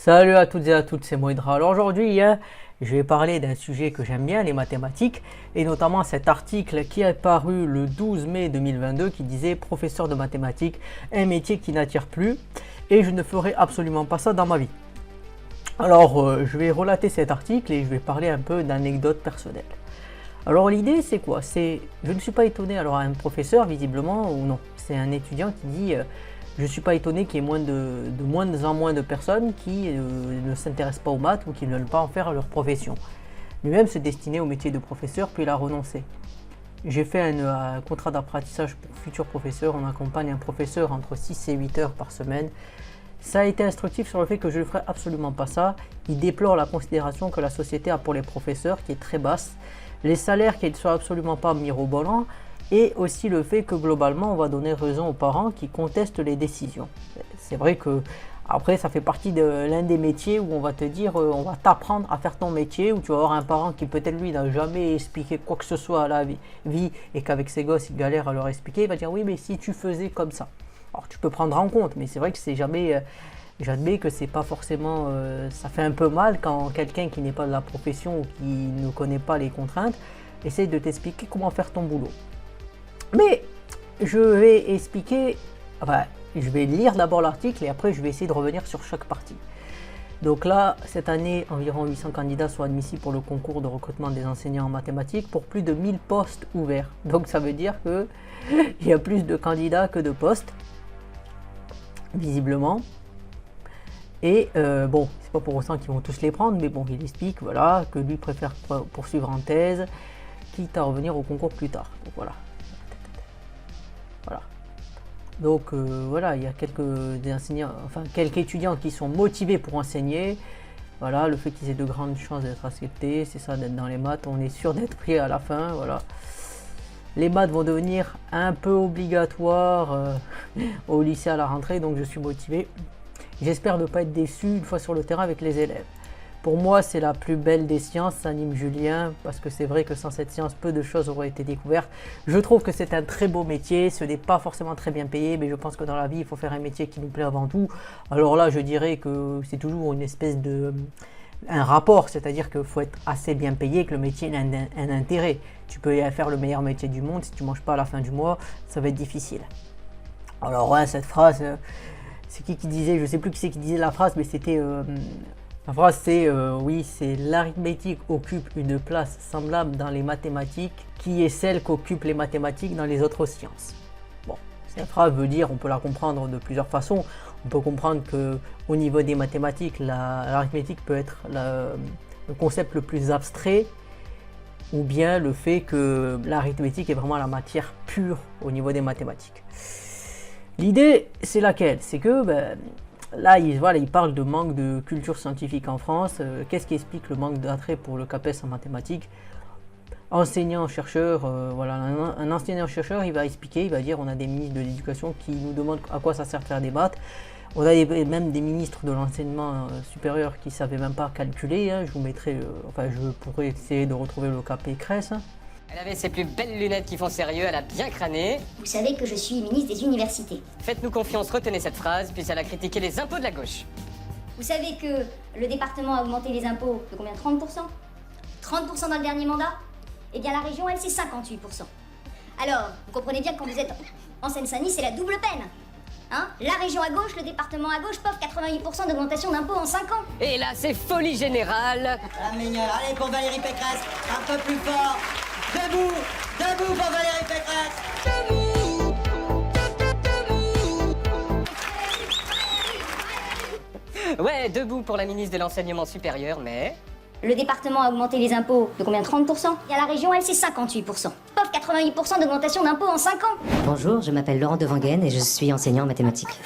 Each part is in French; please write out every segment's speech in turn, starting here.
Salut à toutes et à tous, c'est Moïdra. Alors aujourd'hui, je vais parler d'un sujet que j'aime bien, les mathématiques, et notamment cet article qui est paru le 12 mai 2022 qui disait professeur de mathématiques, un métier qui n'attire plus, et je ne ferai absolument pas ça dans ma vie. Alors je vais relater cet article et je vais parler un peu d'anecdotes personnelles. Alors l'idée c'est quoi? Je ne suis pas étonné, alors un professeur visiblement ou non, c'est un étudiant qui dit je ne suis pas étonné qu'il y ait de moins en moins de personnes qui ne s'intéressent pas aux maths ou qui ne veulent pas en faire leur profession. Lui-même se destinait au métier de professeur puis il a renoncé. J'ai fait un contrat d'apprentissage pour futurs professeurs, on accompagne un professeur entre 6 et 8 heures par semaine. Ça a été instructif sur le fait que je ne ferai absolument pas ça. Il déplore la considération que la société a pour les professeurs qui est très basse, les salaires qui ne sont absolument pas mirobolants, et aussi le fait que globalement on va donner raison aux parents qui contestent les décisions. C'est vrai que après ça fait partie de l'un des métiers où on va te dire on va t'apprendre à faire ton métier, où tu vas avoir un parent qui peut-être lui n'a jamais expliqué quoi que ce soit à la vie et qu'avec ses gosses il galère à leur expliquer, il va dire oui mais si tu faisais comme ça. Alors tu peux prendre en compte, mais c'est vrai que c'est jamais, j'admets que c'est pas forcément, ça fait un peu mal quand quelqu'un qui n'est pas de la profession ou qui ne connaît pas les contraintes essaye de t'expliquer comment faire ton boulot. Mais je vais expliquer, je vais lire d'abord l'article et après je vais essayer de revenir sur chaque partie. Donc là, cette année, environ 800 candidats sont admissibles pour le concours de recrutement des enseignants en mathématiques pour plus de 1000 postes ouverts. Donc ça veut dire qu'il y a plus de candidats que de postes, visiblement. Et bon, c'est pas pour autant qu'ils vont tous les prendre, mais bon, il explique voilà, que lui préfère poursuivre en thèse, quitte à revenir au concours plus tard. Donc voilà. Donc voilà, il y a quelques étudiants qui sont motivés pour enseigner. Voilà, le fait qu'ils aient de grandes chances d'être acceptés, c'est ça, d'être dans les maths, on est sûr d'être pris à la fin. Voilà. Les maths vont devenir un peu obligatoires au lycée à la rentrée, donc je suis motivé. J'espère ne pas être déçu une fois sur le terrain avec les élèves. Pour moi, c'est la plus belle des sciences, anime Julien, parce que c'est vrai que sans cette science, peu de choses auraient été découvertes. Je trouve que c'est un très beau métier, ce n'est pas forcément très bien payé, mais je pense que dans la vie, il faut faire un métier qui nous plaît avant tout. Alors là, je dirais que c'est toujours une espèce un rapport, c'est-à-dire qu'il faut être assez bien payé, que le métier ait un intérêt. Tu peux faire le meilleur métier du monde, si tu ne manges pas à la fin du mois, ça va être difficile. Alors ouais, cette phrase, c'est qui disait, je ne sais plus qui c'est qui disait la phrase, mais c'était... La phrase c'est oui, c'est l'arithmétique occupe une place semblable dans les mathématiques qui est celle qu'occupent les mathématiques dans les autres sciences. Bon, cette phrase veut dire, on peut la comprendre de plusieurs façons. On peut comprendre que au niveau des mathématiques, l'arithmétique peut être le concept le plus abstrait, ou bien le fait que l'arithmétique est vraiment la matière pure au niveau des mathématiques. L'idée, c'est laquelle? C'est que là, il parle de manque de culture scientifique en France. Qu'est-ce qui explique le manque d'attrait pour le CAPES en mathématiques? Enseignant-chercheur, voilà, un enseignant-chercheur, il va expliquer, il va dire on a des ministres de l'éducation qui nous demandent à quoi ça sert de faire des maths. On a même des ministres de l'enseignement supérieur qui ne savaient même pas calculer. Je vous mettrai, je pourrais essayer de retrouver le cas Pécresse. Elle avait ses plus belles lunettes qui font sérieux, elle a bien crâné. Vous savez que je suis ministre des universités. Faites-nous confiance, retenez cette phrase, puis elle a critiqué les impôts de la gauche. Vous savez que le département a augmenté les impôts de combien? 30%? 30% dans le dernier mandat? Eh bien la région, elle, c'est 58%. Alors, vous comprenez bien que quand vous êtes en Seine-Saint-Denis, c'est la double peine. Hein? La région à gauche, le département à gauche, pauvre 88% d'augmentation d'impôts en 5 ans. Et là, c'est folie générale. La mignonne, allez pour Valérie Pécresse, un peu plus fort. Debout, debout pour Valérie Pécresse. Ouais, debout pour la ministre de l'enseignement supérieur, mais... Le département a augmenté les impôts de combien? 30%? Et la région, elle, c'est 58%. Pauvre 88% d'augmentation d'impôts en 5 ans. Bonjour, je m'appelle Laurent Devangen et je suis enseignant en mathématiques.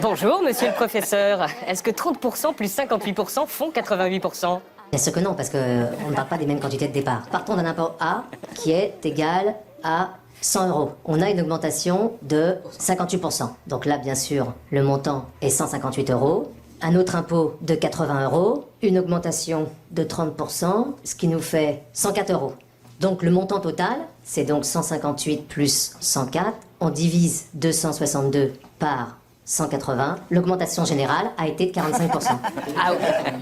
Bonjour, monsieur le professeur. Est-ce que 30% plus 58% font 88%? Bien sûr que non, parce qu'on ne parle pas des mêmes quantités de départ. Partons d'un impôt A qui est égal à 100 €. On a une augmentation de 58%. Donc là, bien sûr, le montant est 158 €. Un autre impôt de 80 €, une augmentation de 30%, ce qui nous fait 104 €. Donc le montant total, c'est donc 158 plus 104. On divise 262 par 180, l'augmentation générale a été de 45%. Ah,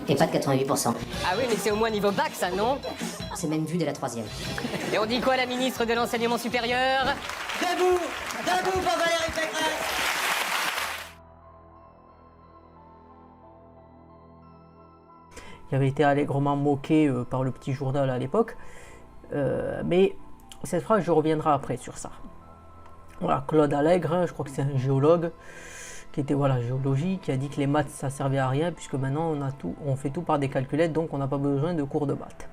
Et pas de 88%. ah oui, mais c'est au moins niveau bac, ça, non? C'est même vu dès la 3e. Et on dit quoi, la ministre de l'Enseignement supérieur? Debout, debout pour Valérie Pécresse. Qui avait été allègrement moqué par le petit journal à l'époque. Mais cette phrase, je reviendrai après sur ça. Voilà, Claude Allègre, je crois que c'est un géologue, qui était géologie, qui a dit que les maths ça servait à rien, puisque maintenant on fait tout par des calculettes, donc on n'a pas besoin de cours de maths.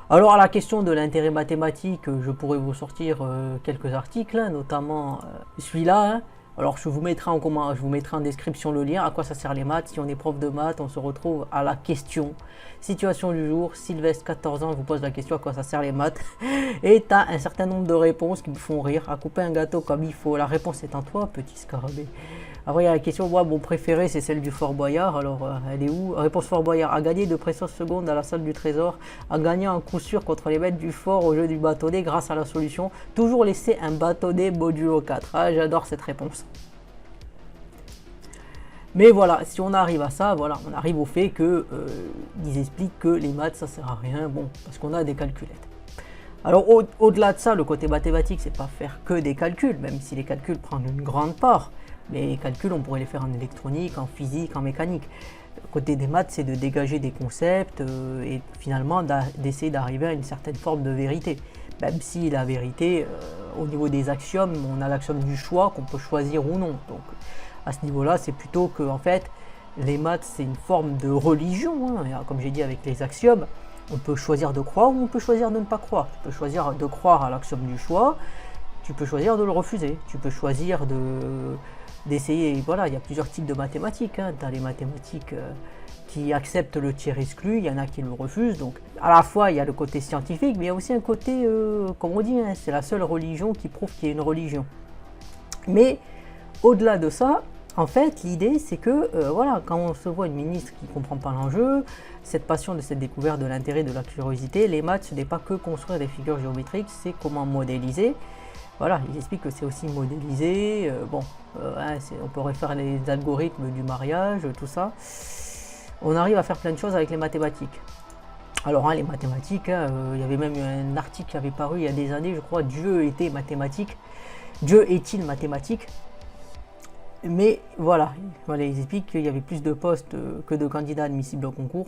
Alors à la question de l'intérêt mathématique, je pourrais vous sortir quelques articles, notamment celui-là. Hein. Alors je vous mettrai en description le lien. À quoi ça sert les maths? Si on est prof de maths, on se retrouve à la question. Situation du jour, Sylvestre, 14 ans, vous pose la question à quoi ça sert les maths. Et tu as un certain nombre de réponses qui me font rire. À couper un gâteau comme il faut. La réponse est en toi, petit scarabée. Après, il y a la question, moi, mon préféré, c'est celle du Fort Boyard. Alors, elle est où? Réponse Fort Boyard. A gagné de précieuses secondes à la salle du trésor. A gagné un coup sûr contre les maîtres du fort au jeu du bâtonnet grâce à la solution. Toujours laisser un bâtonnet modulo 4. Ah, j'adore cette réponse. Mais voilà, si on arrive à ça, voilà, on arrive au fait que ils expliquent que les maths, ça sert à rien. Bon, parce qu'on a des calculettes. Alors, au-delà de ça, le côté mathématique, c'est pas faire que des calculs, même si les calculs prennent une grande part. Les calculs, on pourrait les faire en électronique, en physique, en mécanique. Le côté des maths, c'est de dégager des concepts et finalement d'essayer d'arriver à une certaine forme de vérité. Même si la vérité, au niveau des axiomes, on a l'axiome du choix qu'on peut choisir ou non. Donc à ce niveau-là, c'est plutôt que en fait, les maths, c'est une forme de religion. Hein. Comme j'ai dit avec les axiomes, on peut choisir de croire ou on peut choisir de ne pas croire. Tu peux choisir de croire à l'axiome du choix, tu peux choisir de le refuser, tu peux choisir d'essayer, voilà, il y a plusieurs types de mathématiques. Hein. Dans les mathématiques qui acceptent le tiers exclu, il y en a qui le refusent. Donc, à la fois, il y a le côté scientifique, mais il y a aussi un côté, comme on dit, hein, c'est la seule religion qui prouve qu'il y a une religion. Mais au-delà de ça, en fait, l'idée, c'est que, voilà, quand on se voit une ministre qui ne comprend pas l'enjeu, cette passion de cette découverte de l'intérêt, de la curiosité, les maths, ce n'est pas que construire des figures géométriques, c'est comment modéliser. Voilà, il explique que c'est aussi modélisé, on pourrait faire les algorithmes du mariage, tout ça. On arrive à faire plein de choses avec les mathématiques. Alors, les mathématiques, il y avait même un article qui avait paru il y a des années, je crois, Dieu était mathématique. Dieu est-il mathématique? Mais voilà, ils expliquent qu'il y avait plus de postes que de candidats admissibles au concours.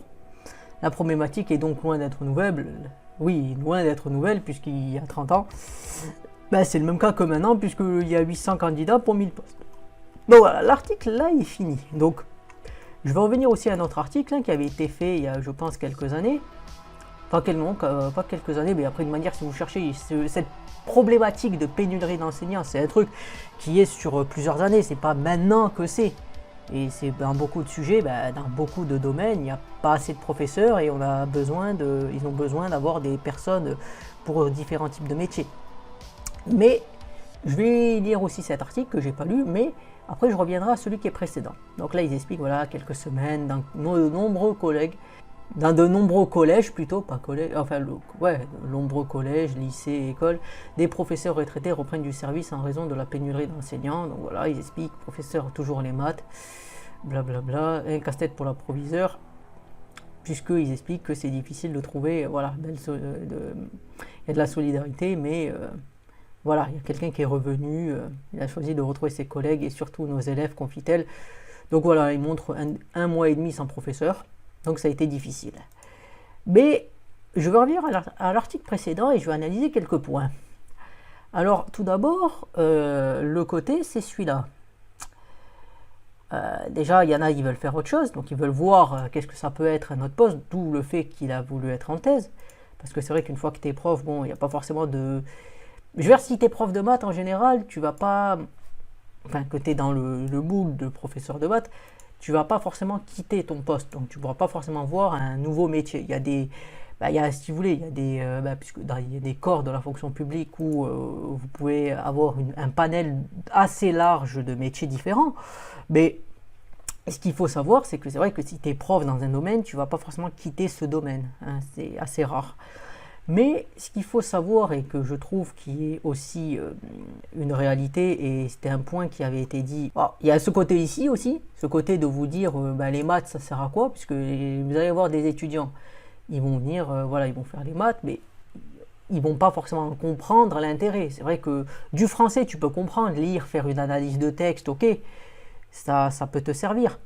La problématique est donc loin d'être nouvelle. Oui, loin d'être nouvelle, puisqu'il y a 30 ans. C'est le même cas que maintenant, puisqu'il y a 800 candidats pour 1000 postes. Donc voilà, l'article là est fini. Donc, je vais revenir aussi à un autre article qui avait été fait il y a, je pense, quelques années. Pas quelques années, mais après, de manière, si vous cherchez cette problématique de pénurie d'enseignants, c'est un truc qui est sur plusieurs années. C'est pas maintenant que c'est. Et c'est dans beaucoup de sujets, dans beaucoup de domaines, il n'y a pas assez de professeurs et ils ont besoin d'avoir des personnes pour différents types de métiers. Mais je vais lire aussi cet article que j'ai pas lu, mais après je reviendrai à celui qui est précédent. Donc là ils expliquent, voilà, quelques semaines dans de nombreux collèges plutôt, pas collèges, nombreux collèges, lycées, écoles, des professeurs retraités reprennent du service en raison de la pénurie d'enseignants. Donc voilà, ils expliquent, professeurs toujours les maths, blablabla, un casse-tête pour l'approviseur, puisqu'ils expliquent que c'est difficile de trouver, voilà, il y a de la solidarité, mais voilà, il y a quelqu'un qui est revenu, il a choisi de retrouver ses collègues et surtout nos élèves, confie-t-elle. Donc voilà, il montre un mois et demi sans professeur, donc ça a été difficile. Mais je vais revenir à l'article précédent et je vais analyser quelques points. Alors tout d'abord, le côté, c'est celui-là. Déjà, il y en a qui veulent faire autre chose, donc ils veulent voir qu'est-ce que ça peut être à notre poste, d'où le fait qu'il a voulu être en thèse. Parce que c'est vrai qu'une fois que tu es prof, bon, il n'y a pas forcément de... Je veux dire, si tu es prof de maths en général, tu vas pas, que tu es dans le moule de professeur de maths, tu vas pas forcément quitter ton poste, donc tu pourras pas forcément voir un nouveau métier. Il y a des, si vous voulez, il y a des corps de la fonction publique où vous pouvez avoir un panel assez large de métiers différents, mais ce qu'il faut savoir, c'est que c'est vrai que si tu es prof dans un domaine, tu vas pas forcément quitter ce domaine, hein, c'est assez rare. Mais ce qu'il faut savoir et que je trouve qui est aussi une réalité, et c'était un point qui avait été dit, il y a ce côté ici aussi, ce côté de vous dire les maths ça sert à quoi, puisque vous allez voir des étudiants, ils vont venir, voilà, ils vont faire les maths, mais ils vont pas forcément comprendre l'intérêt. C'est vrai que du français tu peux comprendre, lire, faire une analyse de texte, ok, ça peut te servir.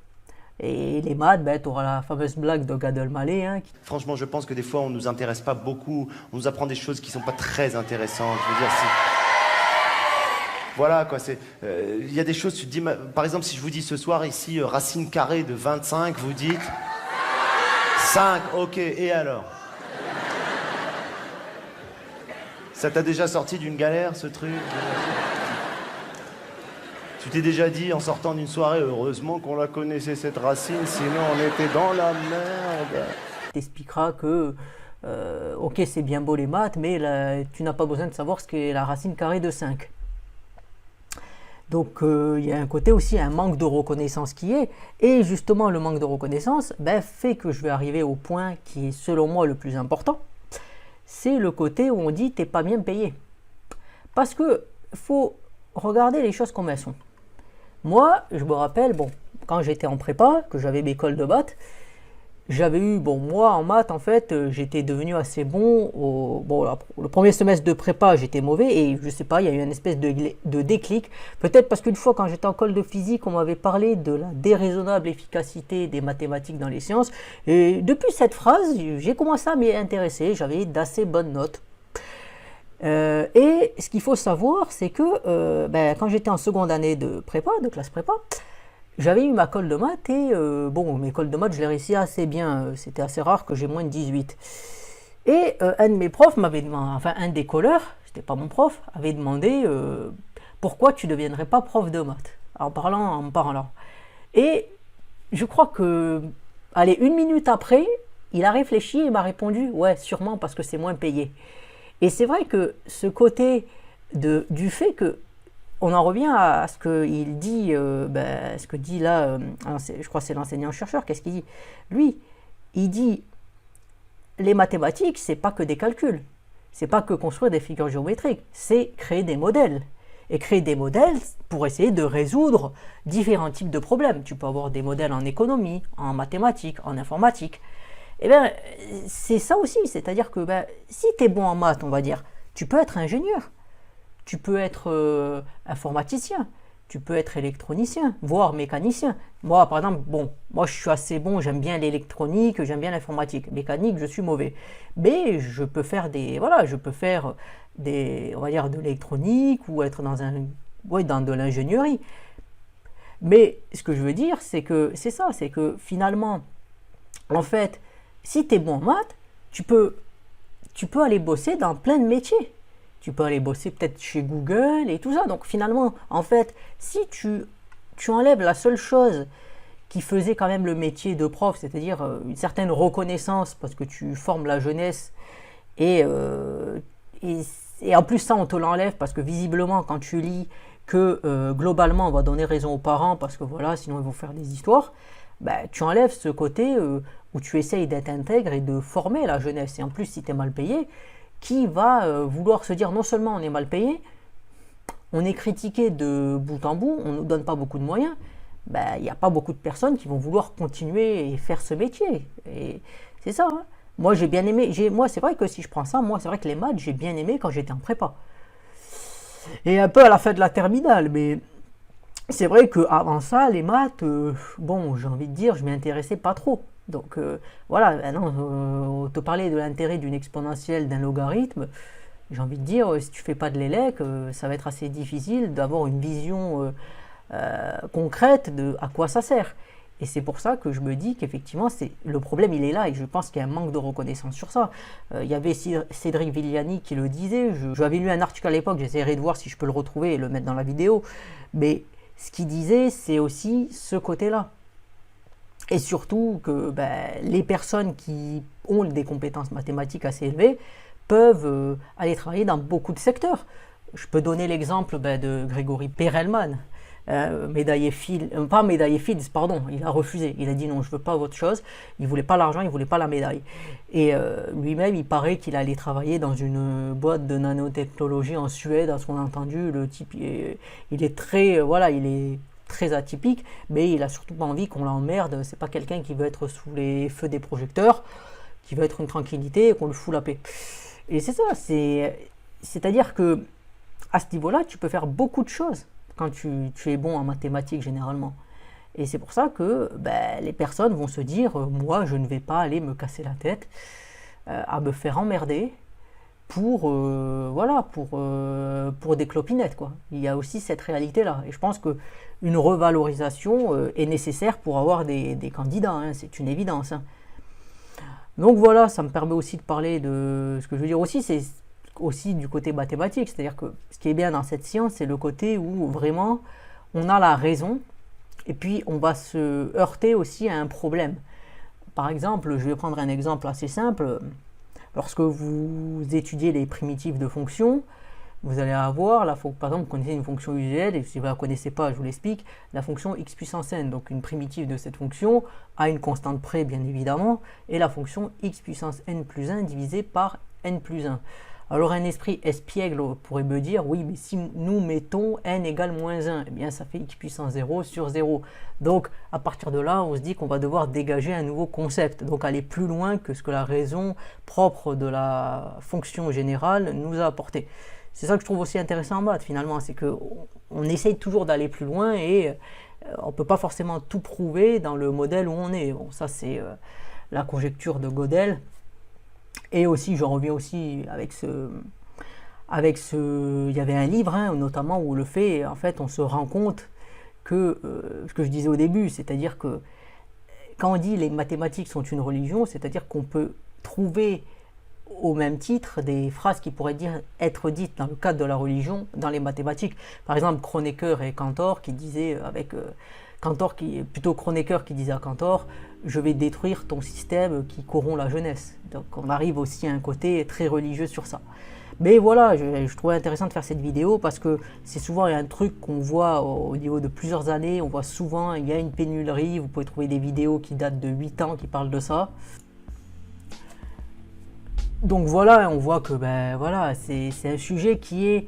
Et les maths, tu auras la fameuse blague de Gad Elmaleh. Franchement, je pense que des fois, on ne nous intéresse pas beaucoup. On nous apprend des choses qui ne sont pas très intéressantes. Je veux dire, voilà, quoi. Il y a des choses, tu te dis... Par exemple, si je vous dis ce soir, ici, racine carrée de 25, vous dites... 5, ok, et alors? Ça t'a déjà sorti d'une galère, ce truc? Tu t'es déjà dit, en sortant d'une soirée, heureusement qu'on la connaissait cette racine, sinon on était dans la merde. T'expliqueras que, ok, c'est bien beau les maths, mais là, tu n'as pas besoin de savoir ce qu'est la racine carrée de 5. Donc, il y a un côté aussi, un manque de reconnaissance qui est, et justement, le manque de reconnaissance fait que je vais arriver au point qui est, selon moi, le plus important. C'est le côté où on dit, t'es pas bien payé. Parce que, faut regarder les choses comme elles sont. Moi, je me rappelle, quand j'étais en prépa, que j'avais mes cols de maths, j'avais eu, moi en maths, en fait, j'étais devenu assez bon. Le premier semestre de prépa, j'étais mauvais et je sais pas, il y a eu une espèce de déclic. Peut-être parce qu'une fois, quand j'étais en colle de physique, on m'avait parlé de la déraisonnable efficacité des mathématiques dans les sciences. Et depuis cette phrase, j'ai commencé à m'y intéresser. J'avais d'assez bonnes notes. Et ce qu'il faut savoir, c'est que quand j'étais en seconde année de prépa, de classe prépa, j'avais eu ma colle de maths et mes colles de maths, je les réussis assez bien. C'était assez rare que j'ai moins de 18. Et un de mes profs m'avait demandé, enfin un des colleurs, c'était pas mon prof, avait demandé pourquoi tu ne deviendrais pas prof de maths, en me parlant. Et je crois que, allez, 1 minute après, il a réfléchi et m'a répondu, ouais, sûrement parce que c'est moins payé. Et c'est vrai que ce côté du fait que on en revient à ce qu'il dit, ce que dit là, je crois que c'est l'enseignant-chercheur, qu'est-ce qu'il dit? Lui, il dit, les mathématiques, c'est pas que des calculs, c'est pas que construire des figures géométriques, c'est créer des modèles. Et créer des modèles pour essayer de résoudre différents types de problèmes. Tu peux avoir des modèles en économie, en mathématiques, en informatique. Eh bien, c'est ça aussi, c'est-à-dire que si tu es bon en maths, on va dire, tu peux être ingénieur, tu peux être informaticien, tu peux être électronicien, voire mécanicien. Moi, par exemple, moi je suis assez bon, j'aime bien l'électronique, j'aime bien l'informatique. Mécanique, je suis mauvais. Mais je peux faire on va dire, de l'électronique ou être dans de l'ingénierie. Mais ce que je veux dire, c'est que finalement, en fait, si tu es bon en maths, tu peux aller bosser dans plein de métiers. Tu peux aller bosser peut-être chez Google et tout ça. Donc finalement, en fait, si tu enlèves la seule chose qui faisait quand même le métier de prof, c'est-à-dire une certaine reconnaissance parce que tu formes la jeunesse et en plus ça on te l'enlève parce que visiblement quand tu lis que globalement on va donner raison aux parents parce que voilà, sinon ils vont faire des histoires, tu enlèves ce côté où tu essayes d'être intègre et de former la jeunesse. Et en plus, si tu es mal payé, qui va vouloir se dire non seulement on est mal payé, on est critiqué de bout en bout, on ne nous donne pas beaucoup de moyens, il n'y a pas beaucoup de personnes qui vont vouloir continuer et faire ce métier. Et c'est ça. Moi, j'ai bien aimé. Moi, c'est vrai que si je prends ça, c'est vrai que les maths, j'ai bien aimé quand j'étais en prépa. Et un peu à la fin de la terminale, mais c'est vrai qu'avant ça, les maths, j'ai envie de dire, je m'y intéressais pas trop. Donc voilà, on te parlait de l'intérêt d'une exponentielle, d'un logarithme. J'ai envie de dire, si tu fais pas de l'élec, ça va être assez difficile d'avoir une vision concrète de à quoi ça sert. Et c'est pour ça que je me dis qu'effectivement, le problème il est là et je pense qu'il y a un manque de reconnaissance sur ça. Il y avait Cédric Villani qui le disait, j'avais lu un article à l'époque, j'essaierai de voir si je peux le retrouver et le mettre dans la vidéo, mais ce qu'il disait, c'est aussi ce côté-là. Et surtout que les personnes qui ont des compétences mathématiques assez élevées peuvent aller travailler dans beaucoup de secteurs. Je peux donner l'exemple de Grégory Perelman. médaillé pas médaillé Fields, pardon, il a refusé. Il a dit non, je veux pas votre chose. Il voulait pas l'argent, il voulait pas la médaille. Et lui-même, il paraît qu'il allait travailler dans une boîte de nanotechnologie en Suède. À ce qu'on a entendu, le type, il est très, voilà, il est très atypique, mais il a surtout pas envie qu'on l'emmerde. C'est pas quelqu'un qui veut être sous les feux des projecteurs, qui veut être une tranquillité et qu'on le fout la paix. Et c'est ça, c'est-à-dire que à ce niveau-là, tu peux faire beaucoup de choses quand tu es bon en mathématiques généralement. Et c'est pour ça que les personnes vont se dire moi, je ne vais pas aller me casser la tête à me faire emmerder pour des clopinettes, quoi. Il y a aussi cette réalité-là. Et je pense qu'une revalorisation est nécessaire pour avoir des candidats, hein, c'est une évidence. Hein. Donc voilà, ça me permet aussi de parler de... Ce que je veux dire aussi, c'est aussi du côté mathématique. C'est-à-dire que ce qui est bien dans cette science, c'est le côté où vraiment on a la raison et puis on va se heurter aussi à un problème. Par exemple, je vais prendre un exemple assez simple. Lorsque vous étudiez les primitives de fonctions, vous allez avoir, par exemple, vous connaissez une fonction usuelle, et si vous ne la connaissez pas, je vous l'explique, la fonction x puissance n, donc une primitive de cette fonction, à une constante près, bien évidemment, et la fonction x puissance n plus 1 divisée par n plus 1. Alors un esprit espiègle pourrait me dire, oui, mais si nous mettons n égale moins 1, eh bien ça fait x puissance 0 sur 0. Donc à partir de là, on se dit qu'on va devoir dégager un nouveau concept, donc aller plus loin que ce que la raison propre de la fonction générale nous a apporté. C'est ça que je trouve aussi intéressant en maths finalement, c'est qu'on essaye toujours d'aller plus loin et on ne peut pas forcément tout prouver dans le modèle où on est. Bon, ça c'est la conjecture de Gödel. Et aussi, je reviens aussi avec il y avait un livre, hein, notamment où le fait, en fait, on se rend compte que, ce que je disais au début, c'est-à-dire que quand on dit les mathématiques sont une religion, c'est-à-dire qu'on peut trouver au même titre des phrases qui pourraient être dites dans le cadre de la religion, dans les mathématiques. Par exemple, Kronecker et Cantor qui disaient Kronecker qui disait à Cantor, je vais détruire ton système qui corrompt la jeunesse. Donc on arrive aussi à un côté très religieux sur ça. Mais voilà, je trouvais intéressant de faire cette vidéo parce que c'est souvent un truc qu'on voit au niveau de plusieurs années. On voit souvent, il y a une pénurie, vous pouvez trouver des vidéos qui datent de 8 ans qui parlent de ça. Donc voilà, on voit que c'est un sujet qui est...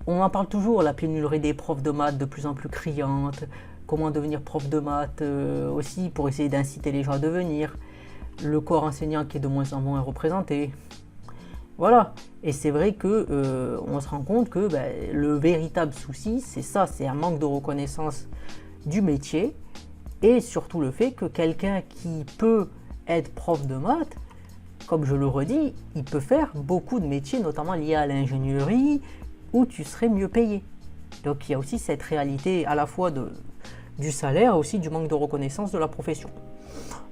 On en parle toujours, la pénurie des profs de maths de plus en plus criante, comment devenir prof de maths aussi pour essayer d'inciter les gens à devenir, le corps enseignant qui est de moins en moins représenté. Voilà, et c'est vrai que on se rend compte que le véritable souci, c'est ça, c'est un manque de reconnaissance du métier et surtout le fait que quelqu'un qui peut être prof de maths, comme je le redis, il peut faire beaucoup de métiers, notamment liés à l'ingénierie, où tu serais mieux payé. Donc il y a aussi cette réalité à la fois du salaire et aussi du manque de reconnaissance de la profession.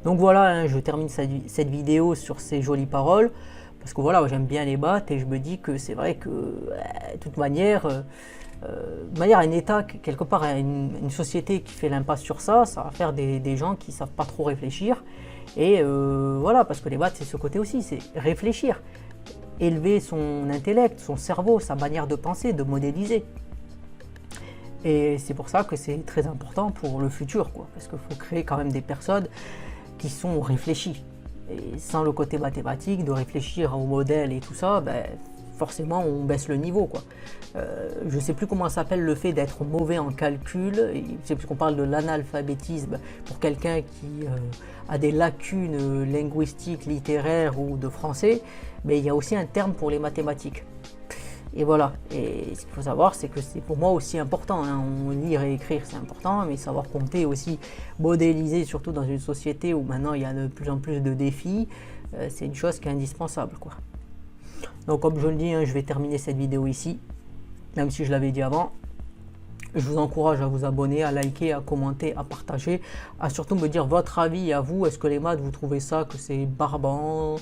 Donc voilà, hein, je termine cette vidéo sur ces jolies paroles, parce que voilà, j'aime bien les maths et je me dis que c'est vrai que, de toute manière, un État, quelque part, une société qui fait l'impasse sur ça, ça va faire des gens qui ne savent pas trop réfléchir. Et voilà, parce que les maths, c'est ce côté aussi, c'est réfléchir, élever son intellect, son cerveau, sa manière de penser, de modéliser. Et c'est pour ça que c'est très important pour le futur, quoi, parce qu'il faut créer quand même des personnes qui sont réfléchies. Et sans le côté mathématique, de réfléchir au modèle et tout ça, forcément on baisse le niveau, quoi. Je ne sais plus comment ça s'appelle le fait d'être mauvais en calcul, c'est puisqu'on parle de l'analphabétisme pour quelqu'un qui a des lacunes linguistiques, littéraires ou de français, mais il y a aussi un terme pour les mathématiques. Et voilà, et ce qu'il faut savoir, c'est que c'est pour moi aussi important, hein. Lire et écrire c'est important, mais savoir compter aussi, modéliser, surtout dans une société où maintenant il y a de plus en plus de défis, c'est une chose qui est indispensable, quoi. Donc comme je le dis, hein, je vais terminer cette vidéo ici, même si je l'avais dit avant. Je vous encourage à vous abonner, à liker, à commenter, à partager, à surtout me dire votre avis à vous. Est-ce que les maths, vous trouvez ça, que c'est barbant,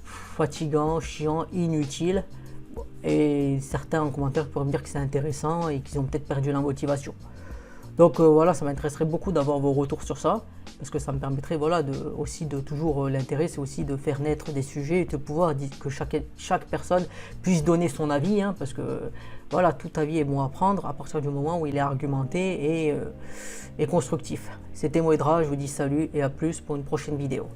fatigant, chiant, inutile? Et certains en commentaire pourraient me dire que c'est intéressant et qu'ils ont peut-être perdu la motivation. Donc voilà, ça m'intéresserait beaucoup d'avoir vos retours sur ça, parce que ça me permettrait voilà, aussi de toujours l'intérêt, c'est aussi de faire naître des sujets et de pouvoir que chaque personne puisse donner son avis, hein, parce que voilà, tout avis est bon à prendre à partir du moment où il est argumenté et constructif. C'était Moedra, je vous dis salut et à plus pour une prochaine vidéo.